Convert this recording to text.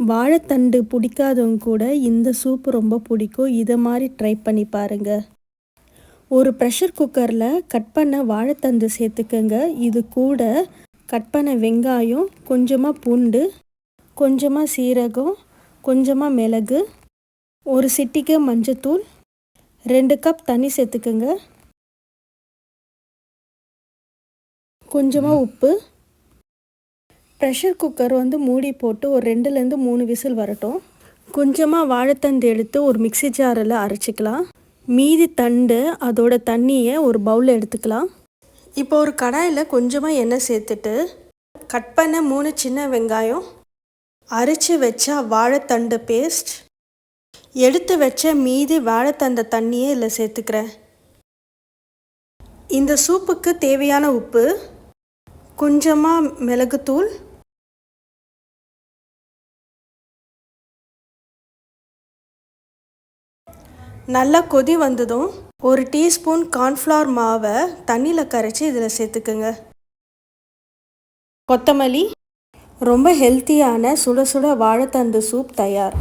வாழைத்தண்டு பிடிக்காதவங்க கூட இந்த சூப் ரொம்ப பிடிக்கும். இதை மாதிரி ட்ரை பண்ணி பாருங்கள். ஒரு ப்ரெஷர் குக்கரில் கட் பண்ண வாழைத்தண்டு சேர்த்துக்கங்க. இது கூட கட் பண்ண வெங்காயம், கொஞ்சமாக பூண்டு, கொஞ்சமாக சீரகம், கொஞ்சமாக மிளகு, ஒரு சிட்டிகை மஞ்சத்தூள், 2 கப் தண்ணி சேர்த்துக்கங்க. கொஞ்சமாக உப்பு. ப்ரெஷர் குக்கர் மூடி போட்டு ஒரு 2லேருந்து 3 விசில் வரட்டும். கொஞ்சமாக வாழைத்தண்டு எடுத்து ஒரு மிக்ஸி ஜாரில் அரைச்சிக்கலாம். மீதி தண்டு அதோட தண்ணியை ஒரு பவுலில் எடுத்துக்கலாம். இப்போ ஒரு கடாயில் கொஞ்சமாக எண்ணெய் சேர்த்துட்டு கட் பண்ண 3 சின்ன வெங்காயம், அரைச்சி வச்ச வாழைத்தண்டு பேஸ்ட், எடுத்து வச்ச மீதி வாழைத்தண்டு தண்ணியை இதில் சேர்த்துக்கிறேன். இந்த சூப்புக்கு தேவையான உப்பு, கொஞ்சமாக மிளகுத்தூள், நல்லா கொதி வந்ததும் 1 டீஸ்பூன் கார்ன்ஃப்ளவர் மாவை தண்ணியில் கரைச்சி இதில் சேர்த்துக்குங்க. கொத்தமல்லி. ரொம்ப ஹெல்த்தியான சுட சுட வாழைத்தண்டு சூப் தயார்.